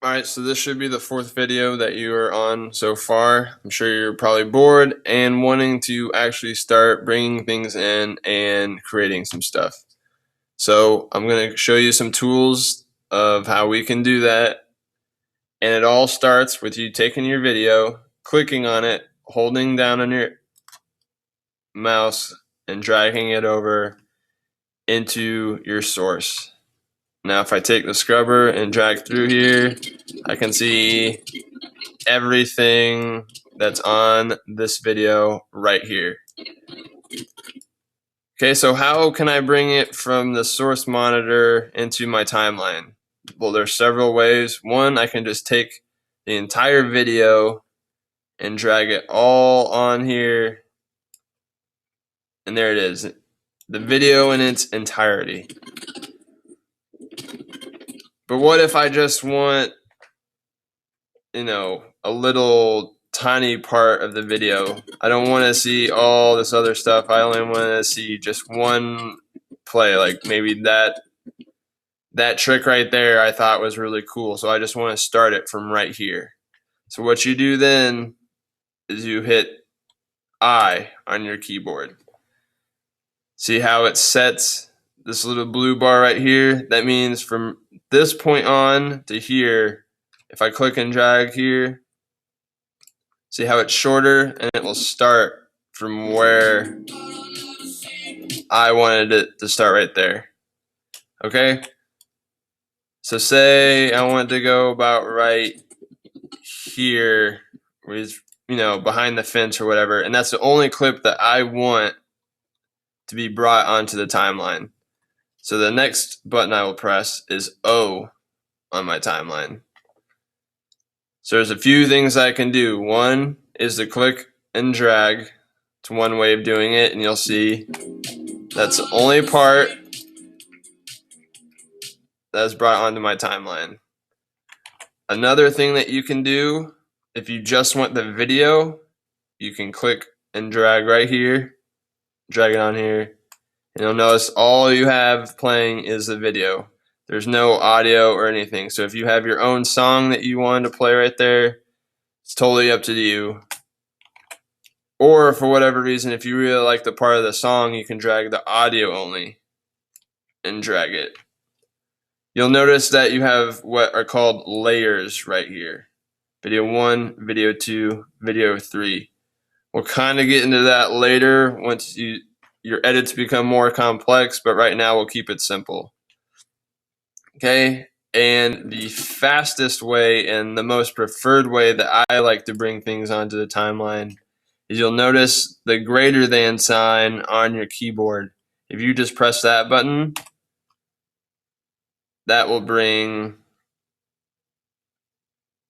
Alright, so this should be the fourth video that you are on so far. I'm sure you're probably bored and wanting to actually start bringing things in and creating some stuff. So I'm going to show you some tools of how we can do that. And it all starts with you taking your video, clicking on it, holding down on your mouse, and dragging it over into your source. Now if I take the scrubber and drag through here, I can see everything that's on this video right here. Okay, so how can I bring it from the source monitor into my timeline? Well, there's several ways. One, I can just take the entire video and drag it all on here, and there it is, the video in its entirety. But what if I just want, a little tiny part of the video? I don't want to see all this other stuff. I only want to see just one play, like maybe that trick right there I thought was really cool, so I just want to start it from right here. So what you do then is you hit I on your keyboard. See how it sets this little blue bar right here? That means from this point on to here, if I click and drag here, see how it's shorter, and it will start from where I wanted it to start right there. Okay? So say I want to go about right here, where he's, behind the fence or whatever, and that's the only clip that I want to be brought onto the timeline. So the next button I will press is O on my timeline. So there's a few things I can do. One is to click and drag. It's one way of doing it, and you'll see that's the only part that's brought onto my timeline. Another thing that you can do, if you just want the video, you can click and drag right here, drag it on here, and you'll notice all you have playing is the video. There's no audio or anything. So if you have your own song that you wanted to play right there, it's totally up to you. Or for whatever reason, if you really like the part of the song, you can drag the audio only and drag it. You'll notice that you have what are called layers right here. Video 1, video 2, video 3. We'll kind of get into that later once your edits become more complex, but right now we'll keep it simple. Okay, and the fastest way and the most preferred way that I like to bring things onto the timeline is you'll notice the greater than sign on your keyboard. If you just press that button, that will bring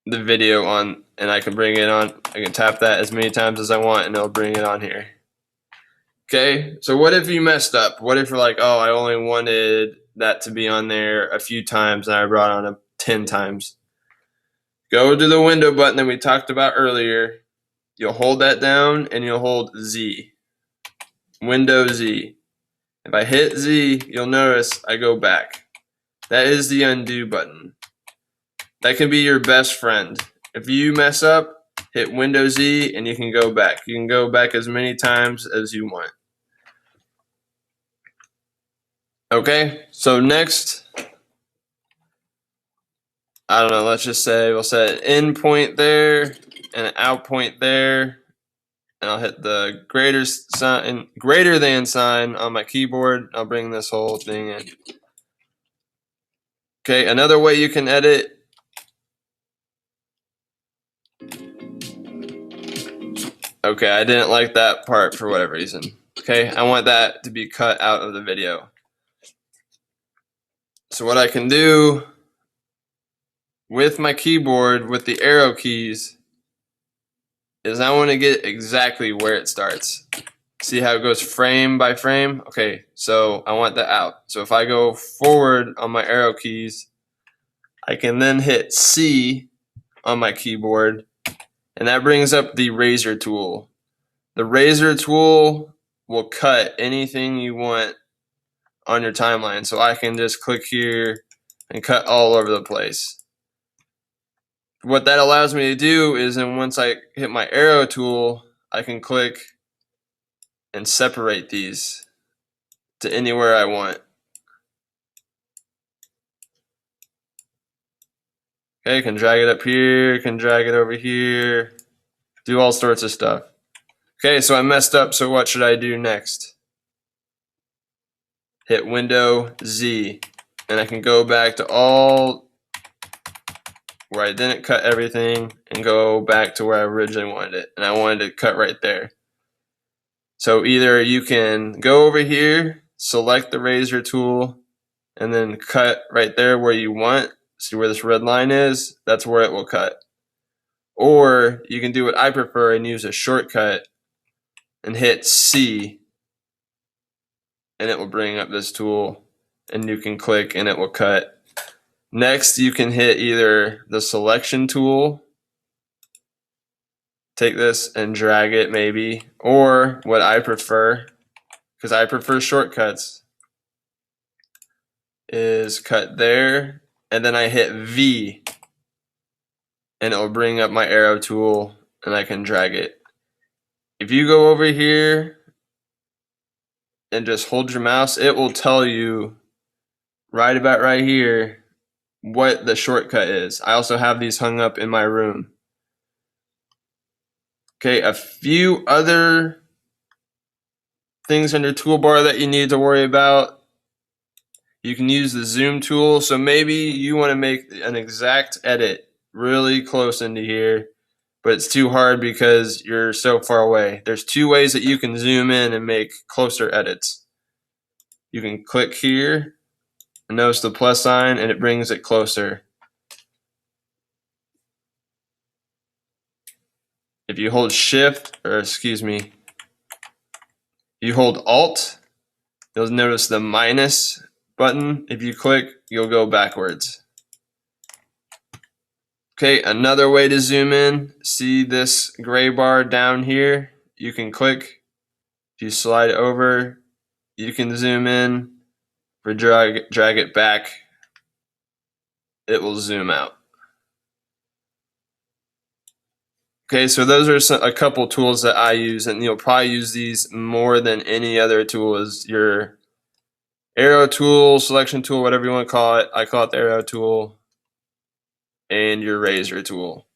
the video on, and I can bring it on. I can tap that as many times as I want, and it'll bring it on here. Okay, so what if you messed up? What if you're like, oh, I only wanted that to be on there a few times, and I brought on 10 times? Go to the window button that we talked about earlier. You'll hold that down, and you'll hold Z. Window Z. If I hit Z, you'll notice I go back. That is the undo button. That can be your best friend. If you mess up, hit Window Z and you can go back. You can go back as many times as you want. Okay, so next, I don't know, let's just say we'll set an in point there and an out point there. And I'll hit the greater than sign on my keyboard. I'll bring this whole thing in. Okay, another way you can edit Okay, I didn't like that part for whatever reason. Okay, I want that to be cut out of the video. So what I can do with my keyboard, with the arrow keys, is I want to get exactly where it starts. See how it goes frame by frame? Okay, so I want that out. So if I go forward on my arrow keys, I can then hit C on my keyboard, and that brings up the razor tool. The razor tool will cut anything you want on your timeline. So I can just click here and cut all over the place. what that allows me to do is then once I hit my arrow tool, I can click and separate these to anywhere I want. Okay, can drag it up here, can drag it over here, do all sorts of stuff. Okay, so I messed up, so what should I do next? Hit Window Z, and I can go back to all where I didn't cut everything and go back to where I originally wanted it, and I wanted to cut right there. So either you can go over here, select the razor tool, and then cut right there where you want. See where this red line is? That's where it will cut. Or you can do what I prefer and use a shortcut and hit C, and it will bring up this tool, and you can click and it will cut. Next, you can hit either the selection tool, take this and drag it maybe, or what I prefer, because I prefer shortcuts, is cut there, and then I hit V, and it will bring up my arrow tool, and I can drag it. If you go over here and just hold your mouse, it will tell you right about right here what the shortcut is. I also have these hung up in my room. Okay, a few other things in your toolbar that you need to worry about. You can use the zoom tool. So maybe you want to make an exact edit really close into here, but it's too hard because you're so far away. There's two ways that you can zoom in and make closer edits. You can click here and notice the plus sign, and it brings it closer. If you hold shift, or excuse me, you hold alt, you'll notice the minus button. If you click, you'll go backwards. Okay, another way to zoom in, see this gray bar down here? You can click. If you slide over, you can zoom in. Or drag it back, it will zoom out. Okay, so those are a couple tools that I use, and you'll probably use these more than any other tool. Is your arrow tool, selection tool, whatever you want to call it. I call it the arrow tool, and your razor tool.